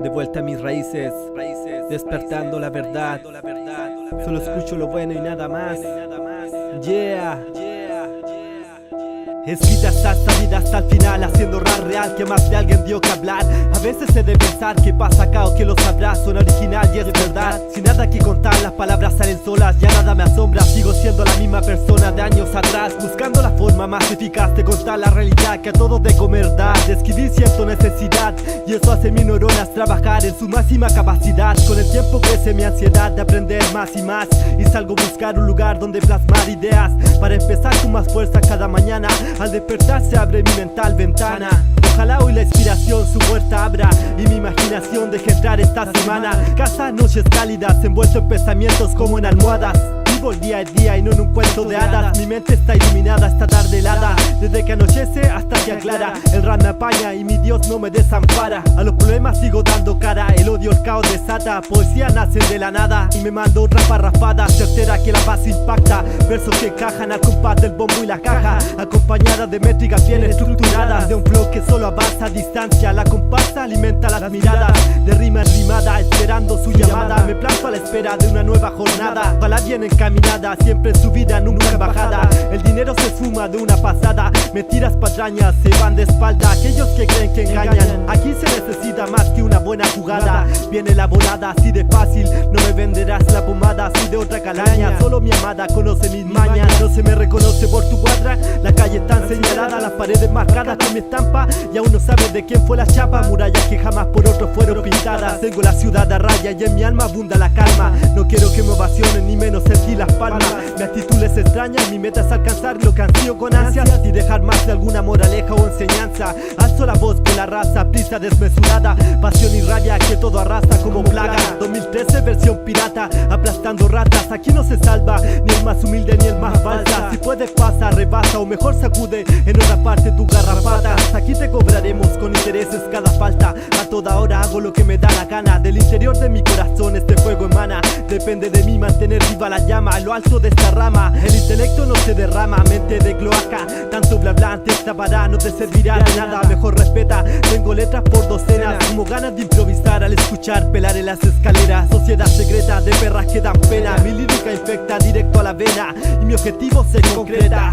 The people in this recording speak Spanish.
De vuelta a mis raíces, despertando la verdad. Solo escucho lo bueno y nada más. Yeah. Escrita está esta vida hasta el final, haciendo rap real que más de alguien dio que hablar. A veces he de pensar qué pasa acá o que lo sabrás. Suena original y es verdad, sin nada que contar, las palabras salen solas, ya nada me asombra. Sigo siendo la misma persona de años atrás, buscando la forma más eficaz de contar la realidad que a todos de comer da. De escribir siento necesidad y eso hace mis neuronas trabajar en su máxima capacidad. Con el tiempo crece mi ansiedad de aprender más y más, y salgo a buscar un lugar donde plasmar ideas para empezar con más fuerza cada mañana. Al despertar se abre mi mental ventana. Ojalá hoy la inspiración su puerta abra y mi imaginación deje entrar esta semana. Casa, noches cálidas, envuelto en pensamientos como en almohadas. Vivo el día a día y no en un cuento de hadas. Mi mente está iluminada esta tarde helada. Desde que anochece hasta que aclara, el rap me apaña y mi Dios no me desampara. A los problemas sigo dando cara, el odio, el caos desata. Poesía nace de la nada y me mando otra parrafada certera que la base impacta. Versos que encajan al compás del bombo y la caja, acompañadas de métricas bien estructuradas. De un flow que solo avanza a distancia, la comparsa alimenta las miradas. De rima en rimada, esperando su llamada. Me planto a la espera de una nueva jornada. Ojalá bien encaminada, siempre en subida, nunca en bajada. El dinero se esfuma de una pasada. Mentiras patrañas se van de espalda. Aquellos que creen que engañan, aquí se necesita más que una buena jugada. Bien elaborada, así de fácil, no me venderás la pomada así de otra calaña. Solo mi amada conoce mis mañas. No se me reconoce por tu cuadra, la calle está señalada, las paredes marcadas con mi estampa, y aún no sabes de quién fue la chapa. Murallas que jamás por otros fueron pintadas. Tengo la ciudad a raya y en mi alma abunda la calma. No quiero que me ovacionen ni menos sentir las palmas. Mi actitud es extraña, mi meta es alcanzar lo que ansío con ansias y dejar más de alguna moraleja o enseñanza. Alzo la voz por la raza, prisa desmesurada, pasión y rabia que todo arrasa como plaga. 2013 versión pirata, aplastando ratas. Aquí no se salva ni el más humilde ni el más falsa. Si puedes pasa, rebasa o mejor sacude en otra parte tu garrapatas. Aquí te cobraremos con intereses cada falta. A toda hora hago lo que me da la gana. Del interior de mi corazón este fuego emana. Depende de mí mantener viva la llama a lo alto de esta rama. El intelecto no se derrama, mente de cloaca. Tanto bla bla antes tapará, no te servirá de nada. Mejor respeta, tengo letras por docenas. Como ganas de improvisar al escuchar pelar en las escaleras. Sociedad secreta de perras que dan pena. Mi lírica infecta directo a la vena y mi objetivo se concreta.